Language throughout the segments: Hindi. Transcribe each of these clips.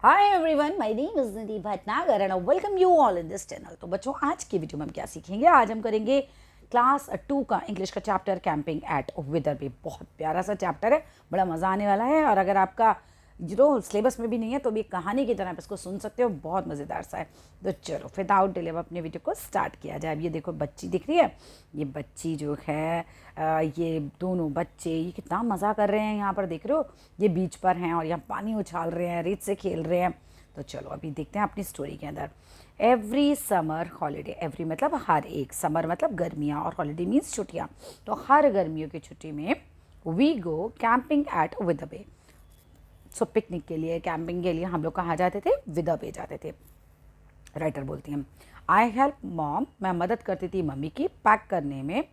Hi everyone, my name is Nidhi Bhatnagar and I welcome you all in this channel। तो बच्चों आज की वीडियो में हम क्या सीखेंगे? आज हम करेंगे क्लास 2 का इंग्लिश का चैप्टर कैंपिंग एट विदर्बे। बहुत प्यारा सा चैप्टर है, बड़ा मज़ा आने वाला है। और अगर आपका जो सिलेबस में भी नहीं है तो भी कहानी की तरह आप इसको सुन सकते हो, बहुत मज़ेदार सा है। तो चलो विदाउट डिले अपने वीडियो को स्टार्ट किया जाए। अब ये देखो बच्ची दिख रही है, ये बच्ची जो है ये दोनों बच्चे ये कितना मज़ा कर रहे हैं। यहाँ पर देख रहे हो ये बीच पर हैं और यहाँ पानी उछाल रहे हैं, रेत से खेल रहे हैं। तो चलो अभी देखते हैं अपनी स्टोरी के अंदर। एवरी समर हॉलीडे, एवरी मतलब हर एक, समर मतलब गर्मियाँ और हॉलीडे मीन्स छुट्टियाँ। तो हर गर्मियों की छुट्टी में we go camping at Witherbay. So picnic के लिए, कैंपिंग के लिए हम लोग कहाँ जाते थे? विदर्बे जाते थे। राइटर बोलती हैं आई हेल्प मॉम, मैं मदद करती थी मम्मी की पैक करने में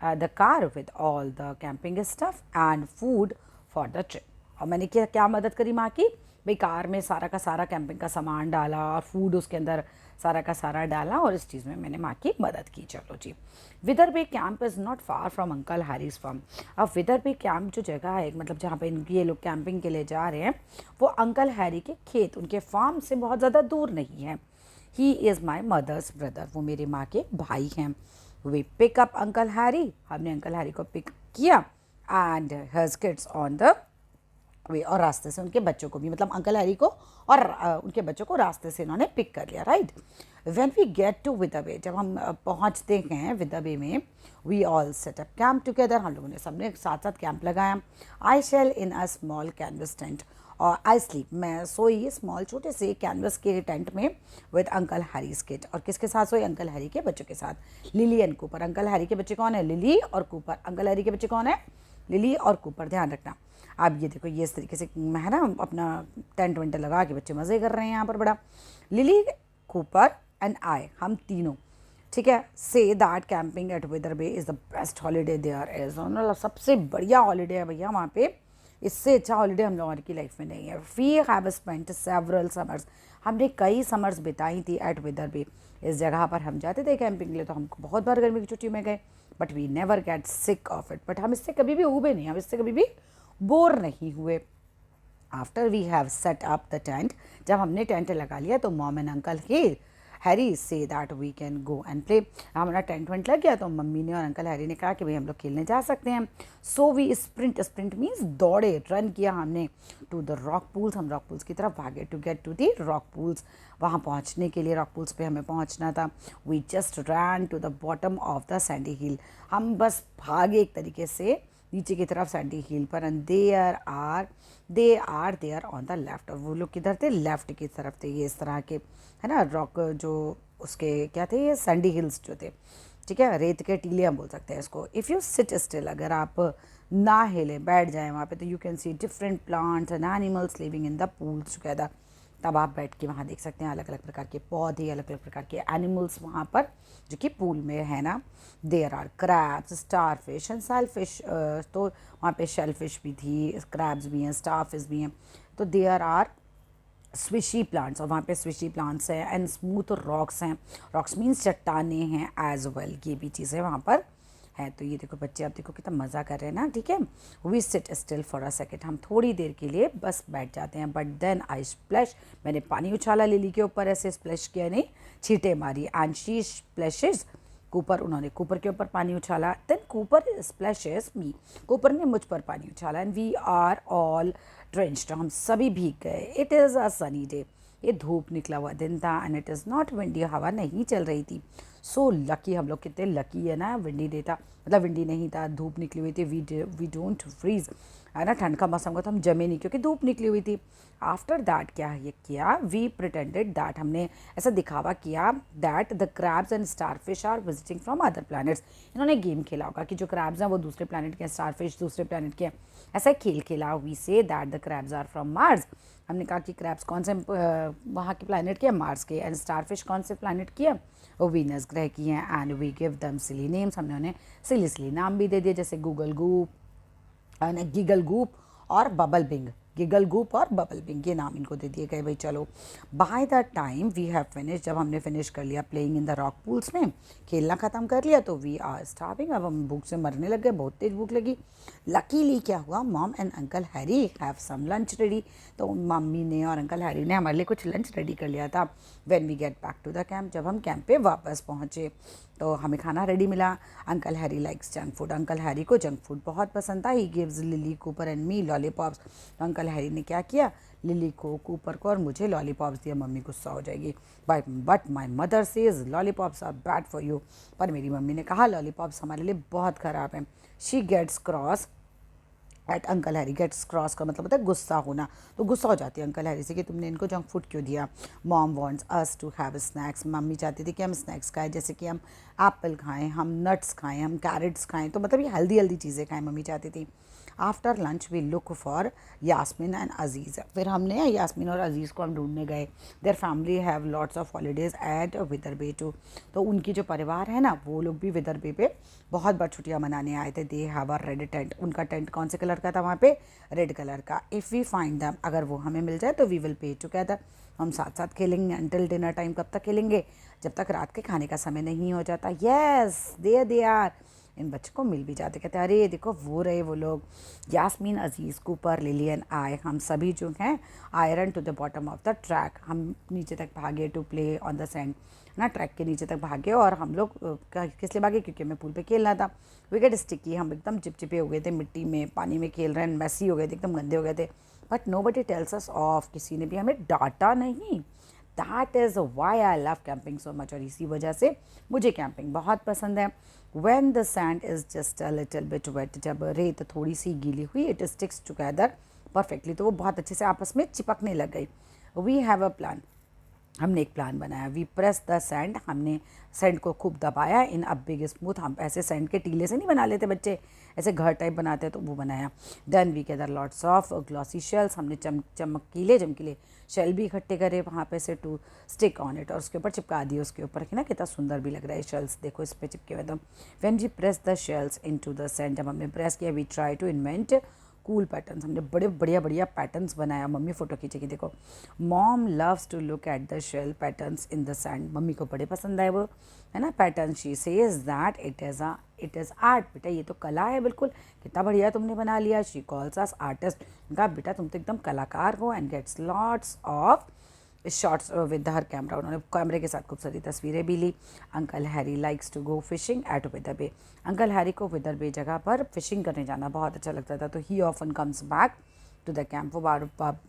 the car with all the camping stuff and food for the trip. और मैंने क्या मदद करी माँ की? भाई कार में सारा का सारा कैंपिंग का सामान डाला और फूड उसके अंदर सारा का सारा डाला और इस चीज़ में मैंने माँ की मदद की। चलो जी। Witherbay camp is not far from uncle Harry's farm. अब विदर्बे कैंप जो जगह है, मतलब जहाँ पे ये लोग कैंपिंग के लिए जा रहे हैं, वो अंकल हैरी के खेत, उनके फार्म से बहुत ज़्यादा दूर नहीं है। He is my mother's brother, वो मेरी माँ के भाई हैं। We pick up uncle Harry, हमने अंकल हैरी को पिक किया and hers kids on the way, और रास्ते से उनके बच्चों को भी, मतलब अंकल हैरी को और उनके बच्चों को रास्ते से इन्होंने पिक कर लिया। Right. When we get to Witherbay, जब हम पहुंचते हैं विदर्बे में, we all set up camp together, हम लोगों ने सबने साथ साथ कैंप लगाया। I share in a small canvas tent, और आई स्लीप, मैं सोई स्मॉल छोटे से कैनवस के टेंट में विद अंकल हैरीज किड। और किसके साथ सोई? अंकल हैरी के बच्चों के साथ, lily and Cooper. Uncle Harry के बच्चे कौन है? लिली और कूपर। अंकल हैरी के बच्चे कौन है? लिली और कूपर, ध्यान रखना। अब ये देखो ये इस तरीके से है ना, अपना टेंट वेंट लगा के बच्चे मज़े कर रहे हैं यहाँ पर बड़ा। लिली, कूपर एंड आई, हम तीनों, ठीक है, say that camping at Witherbay is the best holiday there is. मतलब सबसे बढ़िया हॉलीडे है भैया वहाँ पे, इससे अच्छा हॉलीडे हम लोगों की लाइफ में नहीं है। We have spent several summers, हमने कई समर्स बिताई थी एट विदर्बे। इस जगह पर हम जाते थे कैंपिंग के लिए, तो हम बहुत बार गर्मी की छुट्टी में गए, but we never get sick of it. But हम इससे कभी भी ऊबे नहीं, हम इससे कभी भी बोर नहीं हुए। After we have set up the tent, जब हमने टेंट लगा लिया तो मॉम एंड अंकल हैरी से that we can go and play. हमारा टेंट वेंट लग गया तो मम्मी ने और अंकल हैरी ने कहा कि भाई हम लोग खेलने जा सकते हैं। So we sprint, sprint means दौड़े, रन किया हमने टू द रॉक पूल्स, हम रॉक पूल्स की तरफ भागे। To get to the rock pools, वहाँ पहुँचने के लिए रॉक पूल्स पे हमें पहुँचना था। We just ran to the bottom of the sandy hill, हम बस भागे एक तरीके से नीचे की तरफ सैंडी हिल पर। And they are there on the left, और वो लोग किधर थे? लेफ्ट की तरफ थे। ये इस तरह के है ना रॉक, जो उसके क्या थे, ये सैंडी हिल्स जो थे, ठीक है, रेत के टीले हम बोल सकते हैं इसको। इफ़ यू सिट स्टिल, अगर आप ना हिले, बैठ जाएं वहाँ पे, तो you can see different plants and animals living in the pools together. तब आप बैठ के वहाँ देख सकते हैं अलग अलग प्रकार के पौधे, अलग अलग प्रकार के एनिमल्स वहाँ पर जो कि पूल में है ना। There are crabs, starfish and shellfish, तो वहाँ पे शेलफिश भी थी, क्रैब्स भी हैं, स्टार फिश भी हैं। तो देयर आर स्विशी प्लांट्स, और वहाँ पे स्विशी प्लांट्स हैं, एंड स्मूथ रॉक्स हैं, रॉक्स मीन्स चट्टाने हैं एज वेल, ये भी चीज़ें वहाँ पर है। तो ये देखो बच्चे, आप देखो कितना मज़ा कर रहे हैं ना, ठीक है। We sit still for a second, हम थोड़ी देर के लिए बस बैठ जाते हैं। बट देन आई स्प्लैश, मैंने पानी उछाला लिली के ऊपर, ऐसे स्प्लैश किया नहीं, छींटे मारी। एंड शी स्प्लैशेज कूपर, उन्होंने कूपर के ऊपर पानी उछाला। Then Cooper splashes me, Cooper ने मुझ पर पानी उछाला। And we are all drenched, हम सभी भीग गए। It is a sunny day, ये धूप निकला हुआ दिन था। And it is not windy, हवा नहीं चल रही थी। सो लकी, हम लोग कितने लकी है ना, विंडी डे था, मतलब विंडी नहीं था, धूप निकली हुई थी। वी डोंट फ्रीज, है ना, ठंड का मौसम का, तो हम जमे नहीं क्योंकि धूप निकली हुई थी। आफ्टर दैट क्या ये किया, वी प्रिटेंडेड दैट, हमने ऐसा दिखावा किया that the crabs and starfish are visiting from other planets. इन्होंने गेम खेला होगा कि जो क्रैब्स हैं वो दूसरे प्लैनेट के हैं, स्टारफिश दूसरे प्लैनेट के हैं, ऐसा खेल खेला। We say that the crabs are from Mars, हमने कहा कि क्रैब्स कौन से वहाँ के प्लैनेट के हैं? मार्स के। एंड स्टारफिश कौन से प्लैनेट की है? वो वीनस ग्रह की हैं। And we give them silly names, हमने उन्हें सिली सिली नाम भी दे दिए, जैसे गूगल गूप, गिगल गूप और बबल बिंग, गिगल गूप और बबल बिंग, ये नाम इनको दे दिए गए भाई। चलो, by the time we have finish, जब हमने फिनिश कर लिया playing in the rock pools में, खेलना ख़त्म कर लिया, तो वी आर स्टार्विंग, अब हम भूख से मरने लग गए, बहुत तेज भूख लगी। लकीली क्या हुआ, mom and uncle Harry have some lunch ready, तो मम्मी ने और अंकल हैरी ने हमारे लिए कुछ लंच रेडी कर लिया था। When we get back to the camp, जब हम कैंप पे वापस पहुँचे तो हमें खाना रेडी मिला। Uncle Harry likes junk food, uncle Harry को जंक फूड बहुत पसंद था। He gives lily, Cooper and me lollipops, तो अंकल हैरी ने क्या किया, लिली को, कूपर को और मुझे लॉलीपॉप्स दिया। मम्मी गुस्सा हो जाएगी, but my mother says lollipops are bad for you, पर मेरी मम्मी ने कहा लॉलीपॉप्स हमारे लिए बहुत ख़राब हैं। She gets cross at uncle Harry, gets cross का मतलब होता है गुस्सा होना, तो गुस्सा हो जाती है अंकल हैरी से कि तुमने इनको जंक फूड क्यों दिया। Mom wants us to have snacks, मम्मी चाहती थी कि हम स्नैक्स खाएं, जैसे कि हम एप्पल खाएं, हम नट्स खाएं, हम कैरेट्स खाएं, तो मतलब ये हेल्दी चीज़ें खाएं मम्मी चाहती थी। After lunch we look for Yasmin and Aziz, फिर हमने यास्मिन और अजीज़ को हम ढूंढने गए। Their family have lots of holidays at Witherbay too, तो उनकी जो परिवार है ना वो लोग भी विदरबे पे बहुत बार छुट्टियाँ मनाने आए थे। They have a red tent, उनका टेंट कौन से कलर का था वहाँ पे, रेड कलर का। इफ़ वी फाइंड दैम, अगर वो हमें मिल जाए तो वी विल पे टुगेदर, हम साथ साथ खेलेंगे अंटिल डिनर टाइम, कब तक खेलेंगे, जब तक रात के खाने का समय नहीं हो जाता। येस दे आर, इन बच्चों को मिल भी जाते, कहते अरे देखो वो रहे वो लोग, यास्मीन, अजीज़, कूपर, लिलियन, आए, हम सभी जो हैं ran to the bottom of the track, हम नीचे तक भागे to play on the sand ना, ट्रैक के नीचे तक भागे। और हम लोग किस लिए भागे, क्योंकि हमें पूल पे खेलना था। विकेट स्टिकी, हम एकदम चिपचिपे हो गए थे, मिट्टी में पानी में खेल रहे हैं, मैसी हो गए थे, एकदम गंदे हो गए थे। But nobody tells us of, किसी ने भी हमें डांटा नहीं। That is why I love camping so much, और इसी वजह से मुझे कैंपिंग बहुत पसंद है। When the sand is just a little bit wet, जब रेत थोड़ी सी गीली हुई, it sticks together perfectly, तो वो बहुत अच्छे से आपस में चिपकने लग गई। We have a plan, हमने एक प्लान बनाया। वी प्रेस द सैंड, हमने सैंड को खूब दबाया। इन अब बिग स्मूथ, हम ऐसे सैंड के टीले से नहीं बना लेते बच्चे, ऐसे घर टाइप बनाते हैं, तो वो बनाया। Then we gather lots of glossy shells, हमने चमकीले शेल भी इकट्ठे करे वहाँ पे से, टू स्टिक ऑन इट, और उसके ऊपर चिपका दिए उसके ऊपर, कि ना कितना सुंदर भी लग रहा है शेल्स, देखो इस पर चिपके हुए। तो when we press the shells into the sand, जब हमने प्रेस किया, we try to invent cool patterns, हमने बड़े बढ़िया पैटर्न्स बनाया। मम्मी फ़ोटो खींचेगी, देखो mom loves to look at the shell patterns in the sand, मम्मी को बड़े पसंद आए वो, है ना pattern. She says that it is art, बेटा ये तो कला है बिल्कुल, कितना बढ़िया तुमने बना लिया। शी कॉल्स अस आर्टिस्ट, उनका बेटा तुम तो एकदम कलाकार हो। And gets lots of shots with her camera, उन्होंने कैमरे के साथ खूब सारी तस्वीरें भी ली। Uncle Harry likes to go fishing at Witherbay, uncle Harry को विदर बे जगह पर फिशिंग करने जाना बहुत अच्छा लगता था। तो he often comes back to the camp, वो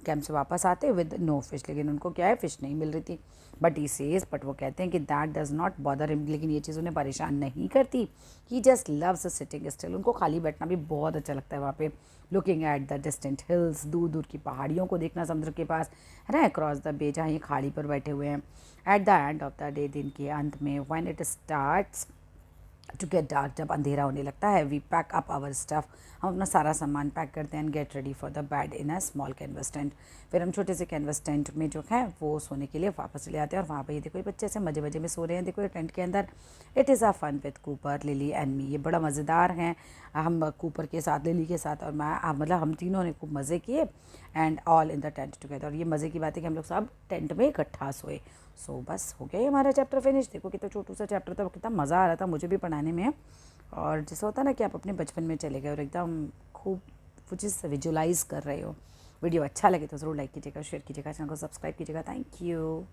कैंप से वापस आते विद नो फिश, लेकिन उनको क्या है, फ़िश नहीं मिल रही थी। बट ही सेज, बट वो कहते हैं कि that does not bother him, लेकिन ये चीज़ उन्हें परेशान नहीं करती। ही जस्ट लव्स सिटिंग स्टिल, उनको खाली बैठना भी बहुत अच्छा लगता है वहाँ पे। Looking at the distant hills, दूर दूर की पहाड़ियों को देखना समुद्र के पास, है ना, अक्रॉस द बे, जहाँ ये खाड़ी पर बैठे हुए हैं। At the end of the day, दिन के अंत में, when it starts to get dark, जब अंधेरा होने लगता है, we pack up our stuff, हम अपना सारा सामान पैक करते हैं। And get ready for the bed in a small canvas tent, फिर हम छोटे से कैनवस टेंट में जो है वो सोने के लिए वापस चले आते हैं। और वहाँ पे ये देखो ये बच्चे ऐसे मजे मजे में सो रहे हैं, देखो ये टेंट के अंदर। It is a fun with Cooper, Lily and me, ये बड़ा मज़ेदार हैं, हम कूपर के साथ, लिली के साथ और मैं, मतलब हम तीनों ने खूब मज़े किए। And all in the tent together, और ये मज़े की बात है कि हम लोग सब टेंट में इकट्ठा सोए। सो बस हो गया ये हमारा चैप्टर फिनिश। देखो कितना छोटू सा चैप्टर था, कितना मज़ा आ रहा था मुझे भी पढ़ाने में। और जैसा होता है ना कि आप अपने बचपन में चले गए और एकदम खूब वो चीज़ विजुलाइज़ कर रहे हो। वीडियो अच्छा लगे तो ज़रूर लाइक कीजिएगा, शेयर कीजिएगा, चैनल को सब्सक्राइब कीजिएगा। Thank you.